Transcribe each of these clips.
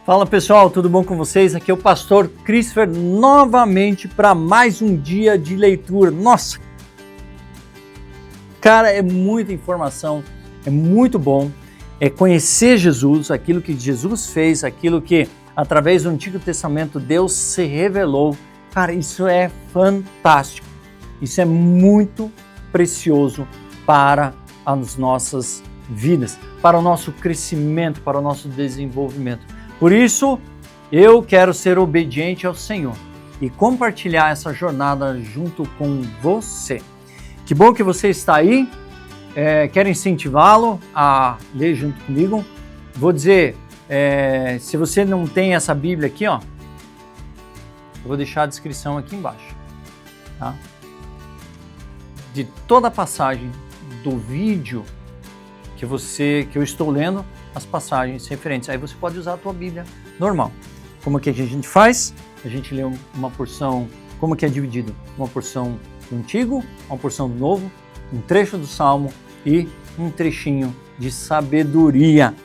Fala pessoal, tudo bom com vocês? Aqui é o pastor Christopher novamente para mais um dia de leitura. Nossa, cara, é muita informação, é muito bom, é conhecer Jesus, aquilo que Jesus fez, aquilo que através do Antigo Testamento Deus se revelou. Cara, isso é fantástico, isso é muito precioso para as nossas vidas, para o nosso crescimento, para o nosso desenvolvimento. Por isso, eu quero ser obediente ao Senhor e compartilhar essa jornada junto com você. Que bom que você está aí, quero incentivá-lo a ler junto comigo. Vou dizer, se você não tem essa Bíblia aqui, ó, eu vou deixar a descrição aqui embaixo, tá? De toda a passagem do vídeo que eu estou lendo, as passagens referentes. Aí você pode usar a tua Bíblia normal. Como que a gente faz? A gente lê uma porção, como que é dividido? Uma porção do Antigo, uma porção do Novo, um trecho do Salmo e um trechinho de sabedoria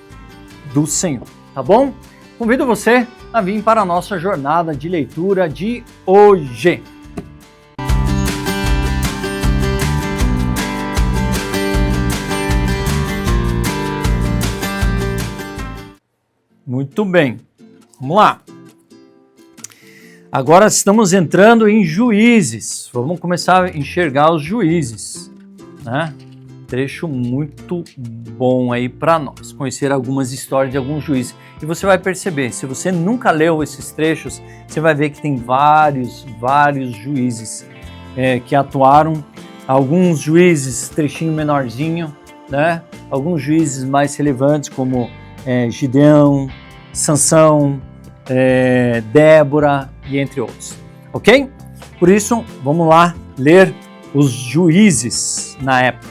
do Senhor, tá bom? Convido você a vir para a nossa jornada de leitura de hoje. Muito bem, vamos lá. Agora estamos entrando em Juízes. Vamos começar a enxergar os juízes, né? Trecho muito bom aí para nós, conhecer algumas histórias de alguns juízes. E você vai perceber, se você nunca leu esses trechos, você vai ver que tem vários juízes que atuaram. Alguns juízes, trechinho menorzinho, né? Alguns juízes mais relevantes como Gideão, Sansão, Débora e entre outros, ok? Por isso, vamos lá ler os juízes na época.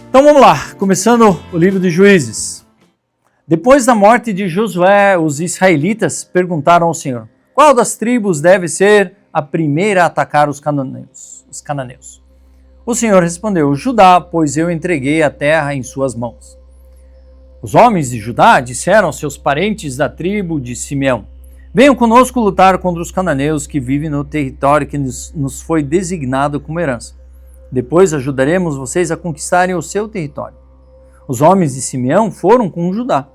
Então vamos lá, começando o livro de Juízes. Depois da morte de Josué, os israelitas perguntaram ao Senhor: qual das tribos deve ser a primeira a atacar os cananeus? O Senhor respondeu: Judá, pois eu entreguei a terra em suas mãos. Os homens de Judá disseram aos seus parentes da tribo de Simeão: venham conosco lutar contra os cananeus que vivem no território que nos foi designado como herança. Depois ajudaremos vocês a conquistarem o seu território. Os homens de Simeão foram com Judá.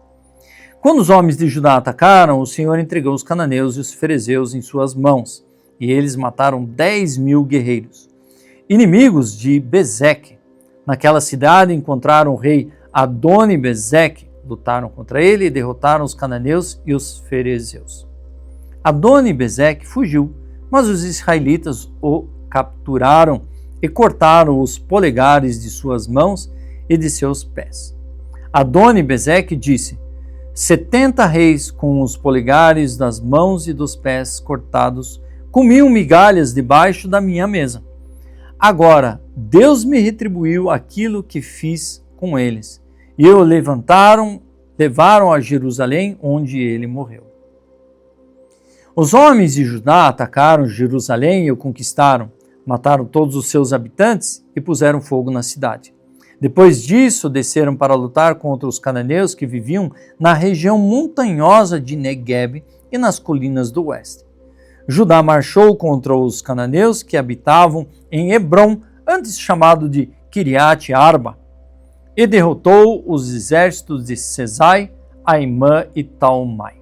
Quando os homens de Judá atacaram, o Senhor entregou os cananeus e os ferezeus em suas mãos, e eles mataram 10.000 guerreiros, inimigos de Bezeque. Naquela cidade encontraram o rei Adoni-Bezeque, lutaram contra ele e derrotaram os cananeus e os ferezeus. Adoni-Bezeque fugiu, mas os israelitas o capturaram e cortaram os polegares de suas mãos e de seus pés. Adoni-Bezeque disse: 70 reis com os polegares das mãos e dos pés cortados comiam migalhas debaixo da minha mesa. Agora Deus me retribuiu aquilo que fiz com eles, e o levaram a Jerusalém, onde ele morreu. Os homens de Judá atacaram Jerusalém e o conquistaram, mataram todos os seus habitantes e puseram fogo na cidade. Depois disso, desceram para lutar contra os cananeus que viviam na região montanhosa de Negueb e nas colinas do oeste. Judá marchou contra os cananeus que habitavam em Hebrom, antes chamado de Kiriat Arba, e derrotou os exércitos de Sesai, Aimã e Talmai.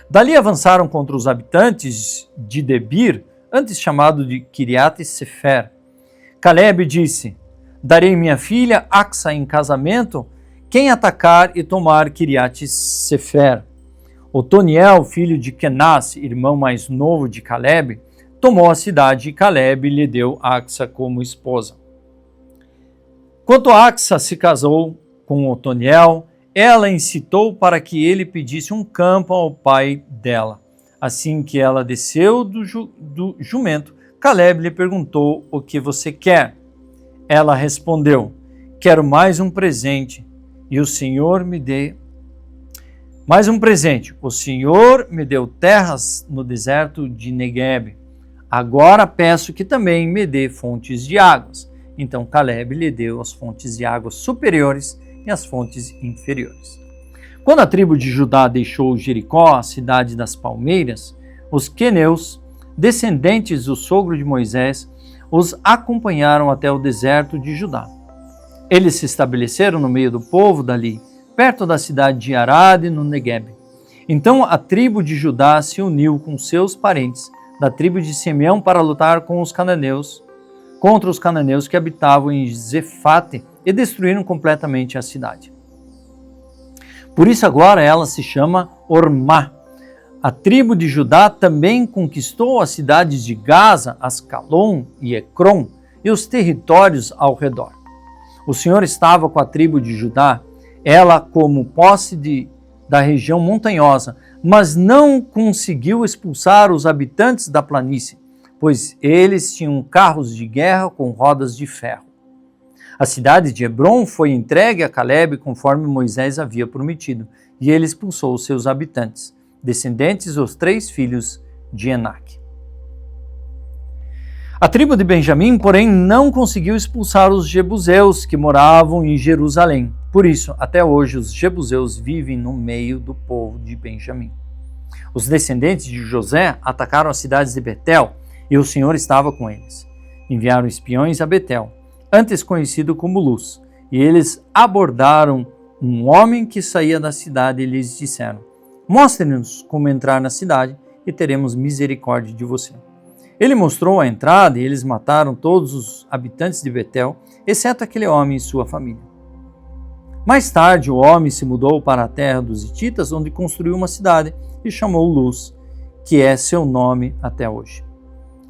Dali avançaram contra os habitantes de Debir, antes chamado de Kiriat Sefer. Caleb disse: darei minha filha Axa em casamento quem atacar e tomar Kiriat Sefer. Otoniel, filho de Kenaz, irmão mais novo de Caleb, tomou a cidade e Caleb lhe deu Axa como esposa. Quando Axa se casou com Otoniel, ela incitou para que ele pedisse um campo ao pai dela. Assim que ela desceu do jumento, Caleb lhe perguntou: o que você quer? Ela respondeu: quero mais um presente, e o Senhor me dê mais um presente. O Senhor me deu terras no deserto de Negueb. Agora peço que também me dê fontes de águas. Então Caleb lhe deu as fontes de águas superiores e as fontes inferiores. Quando a tribo de Judá deixou Jericó, a cidade das palmeiras, os queneus, descendentes do sogro de Moisés, os acompanharam até o deserto de Judá. Eles se estabeleceram no meio do povo dali, perto da cidade de Arade, no Negueb. Então a tribo de Judá se uniu com seus parentes da tribo de Simeão para lutar contra os cananeus que habitavam em Zefate e destruíram completamente a cidade. Por isso agora ela se chama Ormá. A tribo de Judá também conquistou as cidades de Gaza, Ascalon e Ecrom e os territórios ao redor. O Senhor estava com a tribo de Judá, ela como posse da região montanhosa, mas não conseguiu expulsar os habitantes da planície, pois eles tinham carros de guerra com rodas de ferro. A cidade de Hebrom foi entregue a Calebe conforme Moisés havia prometido, e ele expulsou os seus habitantes, descendentes dos 3 filhos de Enaque. A tribo de Benjamim, porém, não conseguiu expulsar os jebuseus que moravam em Jerusalém. Por isso, até hoje, os jebuseus vivem no meio do povo de Benjamim. Os descendentes de José atacaram as cidades de Betel, e o Senhor estava com eles. Enviaram espiões a Betel, antes conhecido como Luz, e eles abordaram um homem que saía da cidade e lhes disseram: "Mostre-nos como entrar na cidade e teremos misericórdia de você." Ele mostrou a entrada e eles mataram todos os habitantes de Betel, exceto aquele homem e sua família. Mais tarde, o homem se mudou para a terra dos hititas, onde construiu uma cidade e chamou Luz, que é seu nome até hoje.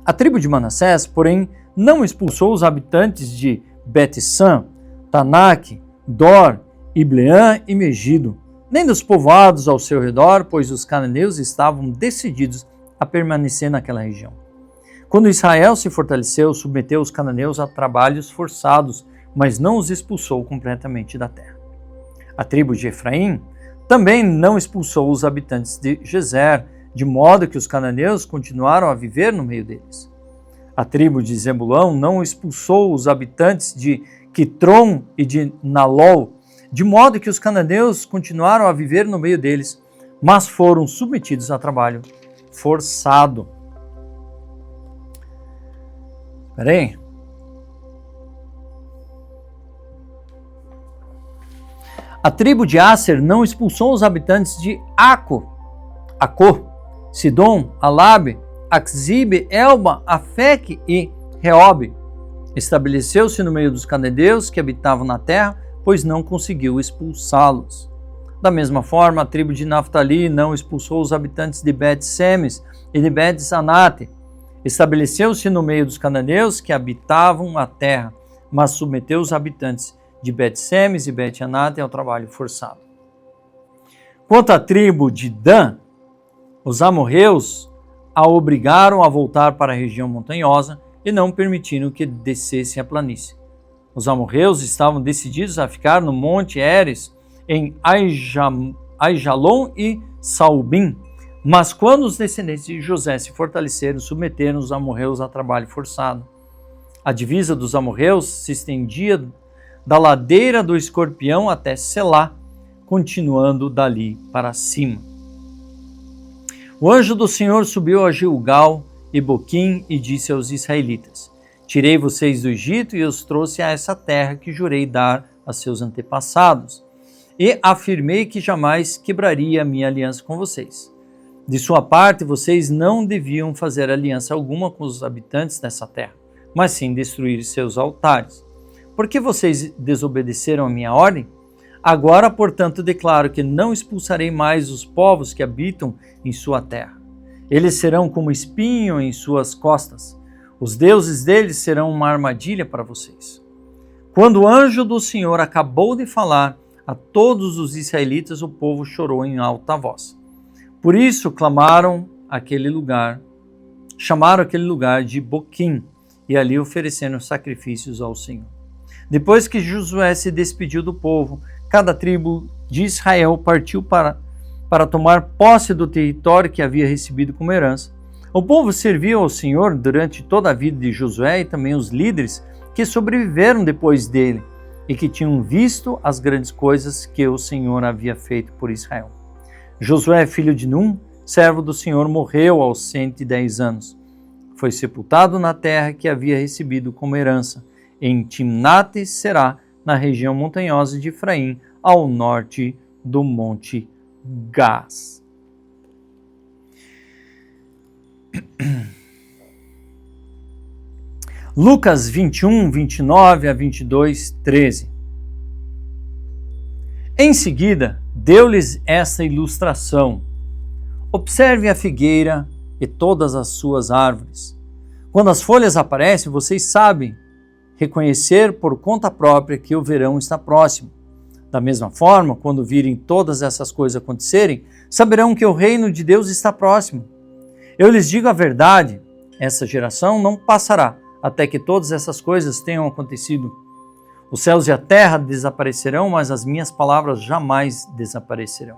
A tribo de Manassés, porém, não expulsou os habitantes de Bet-San, Tanak, Dor, Ibleã e Megido, nem dos povoados ao seu redor, pois os cananeus estavam decididos a permanecer naquela região. Quando Israel se fortaleceu, submeteu os cananeus a trabalhos forçados, mas não os expulsou completamente da terra. A tribo de Efraim também não expulsou os habitantes de Gezer, de modo que os cananeus continuaram a viver no meio deles. A tribo de Zebulão não expulsou os habitantes de Quitrom e de Nalol, de modo que os cananeus continuaram a viver no meio deles, mas foram submetidos a trabalho forçado. Espera aí. A tribo de Aser não expulsou os habitantes de Acó, Sidom, Alabe, Axibe, Elba, Afec e Reobe. Estabeleceu-se no meio dos cananeus que habitavam na terra, pois não conseguiu expulsá-los. Da mesma forma, a tribo de Naftali não expulsou os habitantes de Bet-Semes e de Bet-Zanate. Estabeleceu-se no meio dos cananeus que habitavam a terra, mas submeteu os habitantes de Bet-Semes e Bet-Anate ao trabalho forçado. Quanto à tribo de Dan, os amorreus a obrigaram a voltar para a região montanhosa e não permitiram que descesse a planície. Os amorreus estavam decididos a ficar no Monte Heres, em Aijalon e Saubim, mas quando os descendentes de José se fortaleceram, submeteram os amorreus a trabalho forçado. A divisa dos amorreus se estendia da ladeira do Escorpião até Selá, continuando dali para cima. O anjo do Senhor subiu a Gilgal e Boquim e disse aos israelitas: "Tirei vocês do Egito e os trouxe a essa terra que jurei dar a seus antepassados, e afirmei que jamais quebraria a minha aliança com vocês. De sua parte, vocês não deviam fazer aliança alguma com os habitantes dessa terra, mas sim destruir seus altares. Por que vocês desobedeceram a minha ordem? Agora, portanto, declaro que não expulsarei mais os povos que habitam em sua terra. Eles serão como espinho em suas costas. Os deuses deles serão uma armadilha para vocês." Quando o anjo do Senhor acabou de falar a todos os israelitas, o povo chorou em alta voz. Por isso chamaram aquele lugar de Boquim, e ali ofereceram sacrifícios ao Senhor. Depois que Josué se despediu do povo, cada tribo de Israel partiu para tomar posse do território que havia recebido como herança. O povo serviu ao Senhor durante toda a vida de Josué e também os líderes que sobreviveram depois dele, e que tinham visto as grandes coisas que o Senhor havia feito por Israel. Josué, filho de Num, servo do Senhor, morreu aos 110 anos. Foi sepultado na terra que havia recebido como herança, em Timnate-Será, na região montanhosa de Efraim, ao norte do Monte Gás. Lucas 21, 29 a 22, 13. Em seguida, deu-lhes esta ilustração. Observe a figueira e todas as suas árvores. Quando as folhas aparecem, vocês sabem reconhecer por conta própria que o verão está próximo. Da mesma forma, quando virem todas essas coisas acontecerem, saberão que o reino de Deus está próximo. Eu lhes digo a verdade, essa geração não passará até que todas essas coisas tenham acontecido. Os céus e a terra desaparecerão, mas as minhas palavras jamais desaparecerão.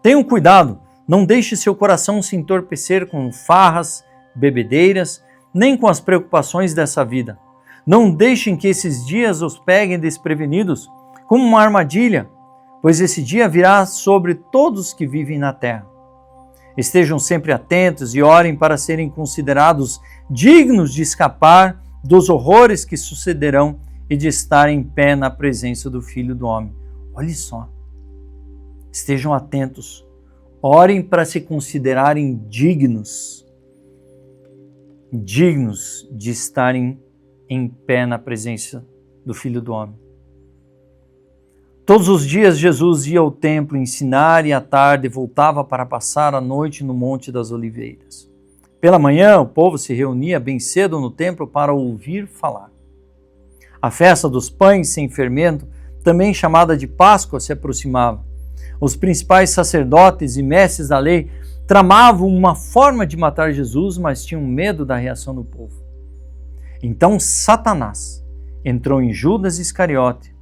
Tenham cuidado, não deixe seu coração se entorpecer com farras, bebedeiras, nem com as preocupações dessa vida. Não deixem que esses dias os peguem desprevenidos, como uma armadilha, pois esse dia virá sobre todos que vivem na terra. Estejam sempre atentos e orem para serem considerados dignos de escapar dos horrores que sucederão e de estar em pé na presença do Filho do Homem. Olhe só. Estejam atentos. Orem para se considerarem dignos de estarem em pé na presença do Filho do Homem. Todos os dias Jesus ia ao templo ensinar e à tarde voltava para passar a noite no Monte das Oliveiras. Pela manhã, o povo se reunia bem cedo no templo para ouvir falar. A festa dos pães sem fermento, também chamada de Páscoa, se aproximava. Os principais sacerdotes e mestres da lei tramavam uma forma de matar Jesus, mas tinham medo da reação do povo. Então Satanás entrou em Judas Iscariote,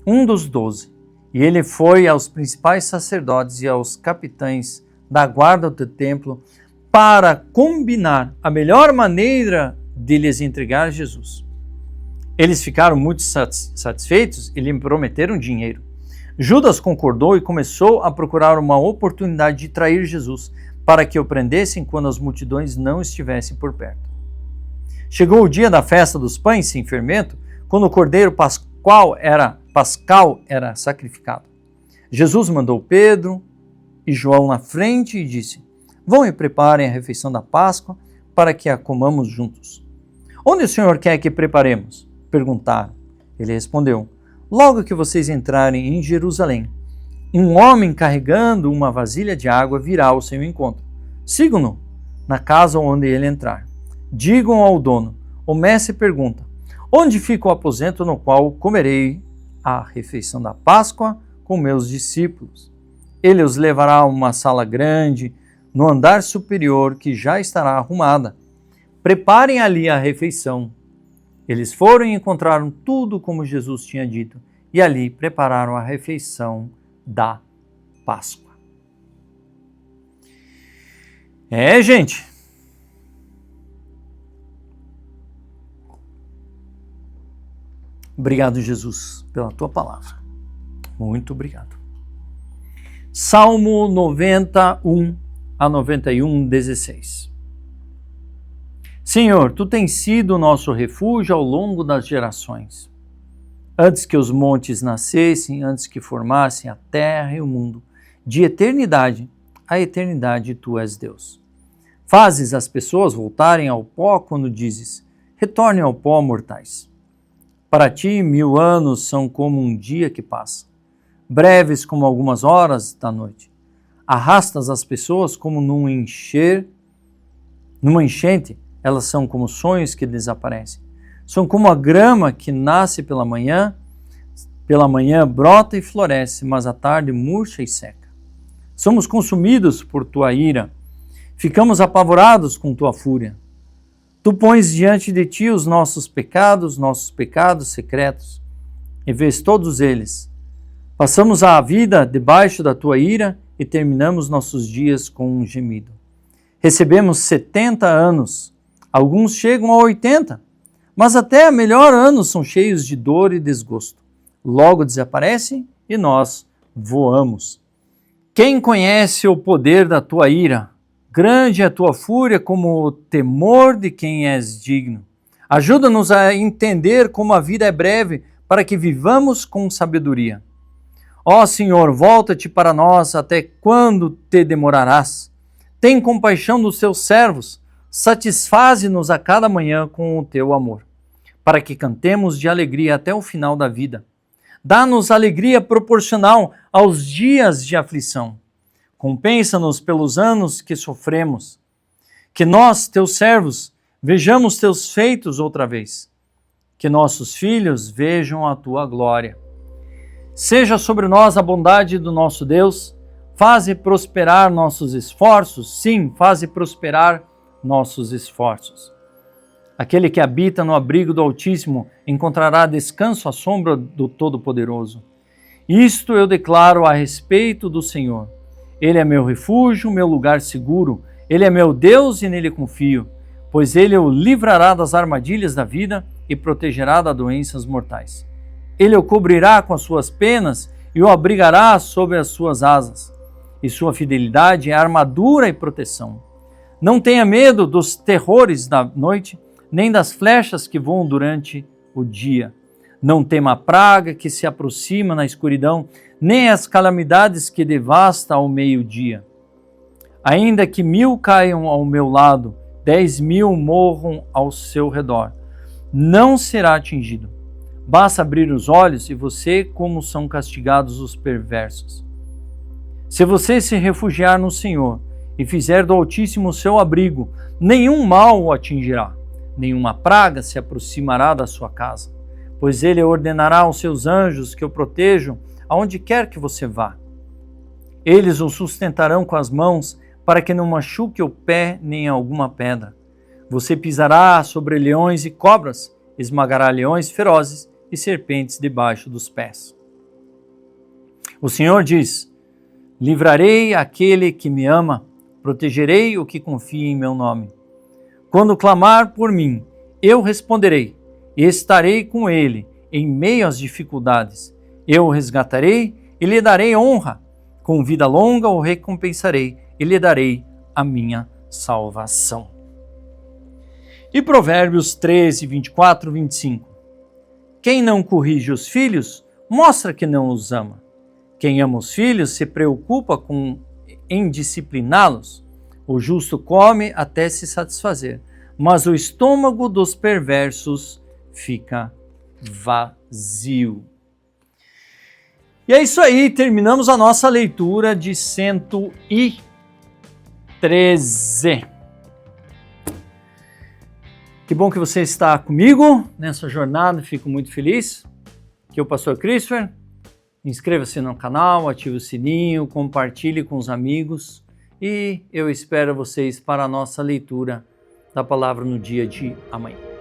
um dos 12, e ele foi aos principais sacerdotes e aos capitães da guarda do templo para combinar a melhor maneira de lhes entregar Jesus. Eles ficaram muito satisfeitos e lhe prometeram dinheiro. Judas concordou e começou a procurar uma oportunidade de trair Jesus para que o prendessem quando as multidões não estivessem por perto. Chegou o dia da festa dos pães sem fermento, quando o cordeiro pascal era sacrificado. Jesus mandou Pedro e João na frente e disse: Vão e preparem a refeição da Páscoa para que a comamos juntos. Onde o Senhor quer que preparemos? Perguntaram. Ele respondeu: Logo que vocês entrarem em Jerusalém, um homem carregando uma vasilha de água virá ao seu encontro. Sigam-no na casa onde ele entrar. Digam ao dono: O mestre pergunta: Onde fica o aposento no qual comerei a refeição da Páscoa com meus discípulos? Ele os levará a uma sala grande, no andar superior, que já estará arrumada. Preparem ali a refeição. Eles foram e encontraram tudo como Jesus tinha dito, e ali prepararam a refeição da Páscoa. Gente. Obrigado, Jesus, pela tua palavra. Muito obrigado. Salmo 91 a 91, 16. Senhor, tu tens sido o nosso refúgio ao longo das gerações. Antes que os montes nascessem, antes que formassem a terra e o mundo, de eternidade a eternidade tu és Deus. Fazes as pessoas voltarem ao pó quando dizes: retornem ao pó, mortais. Para ti, 1000 anos são como um dia que passa, breves como algumas horas da noite. Arrastas as pessoas como numa enchente, elas são como sonhos que desaparecem. São como a grama que nasce pela manhã brota e floresce, mas à tarde murcha e seca. Somos consumidos por tua ira, ficamos apavorados com tua fúria. Tu pões diante de ti os nossos pecados secretos, e vês todos eles. Passamos a vida debaixo da tua ira e terminamos nossos dias com um gemido. Recebemos 70 anos, alguns chegam a 80, mas até melhor anos são cheios de dor e desgosto. logo desaparecem e nós voamos. Quem conhece o poder da tua ira? Grande é a tua fúria como o temor de quem és digno. Ajuda-nos a entender como a vida é breve, para que vivamos com sabedoria. Ó Senhor, volta-te para nós, até quando te demorarás? Tem compaixão dos teus servos, satisfaze-nos a cada manhã com o teu amor, para que cantemos de alegria até o final da vida. Dá-nos alegria proporcional aos dias de aflição. Compensa-nos pelos anos que sofremos. Que nós, teus servos, vejamos teus feitos outra vez. Que nossos filhos vejam a tua glória. Seja sobre nós a bondade do nosso Deus, faze prosperar nossos esforços, sim, faze prosperar nossos esforços. Aquele que habita no abrigo do Altíssimo encontrará descanso à sombra do Todo-Poderoso. Isto eu declaro a respeito do Senhor. Ele é meu refúgio, meu lugar seguro. Ele é meu Deus e nele confio, pois ele o livrará das armadilhas da vida e protegerá das doenças mortais. Ele o cobrirá com as suas penas e o abrigará sob as suas asas. E sua fidelidade é armadura e proteção. Não tenha medo dos terrores da noite, nem das flechas que voam durante o dia. Não tema a praga que se aproxima na escuridão, nem as calamidades que devasta ao meio-dia. Ainda que 1000 caiam ao meu lado, 10.000 morram ao seu redor, não será atingido. Basta abrir os olhos e você como são castigados os perversos. Se você se refugiar no Senhor e fizer do Altíssimo seu abrigo, nenhum mal o atingirá, nenhuma praga se aproximará da sua casa, pois ele ordenará aos seus anjos que o protejam aonde quer que você vá. Eles o sustentarão com as mãos para que não machuque o pé nem alguma pedra. Você pisará sobre leões e cobras, esmagará leões ferozes e serpentes debaixo dos pés. O Senhor diz: livrarei aquele que me ama, protegerei o que confia em meu nome. Quando clamar por mim, eu responderei, e estarei com ele em meio às dificuldades. Eu o resgatarei e lhe darei honra. Com vida longa o recompensarei e lhe darei a minha salvação. E Provérbios 13, 24, 25. Quem não corrige os filhos, mostra que não os ama. Quem ama os filhos se preocupa em discipliná-los. O justo come até se satisfazer, mas o estômago dos perversos fica vazio. E é isso aí, terminamos a nossa leitura de 113. Que bom que você está comigo nessa jornada, fico muito feliz. Aqui é o Pastor Christopher. Inscreva-se no canal, ative o sininho, compartilhe com os amigos e eu espero vocês para a nossa leitura da palavra no dia de amanhã.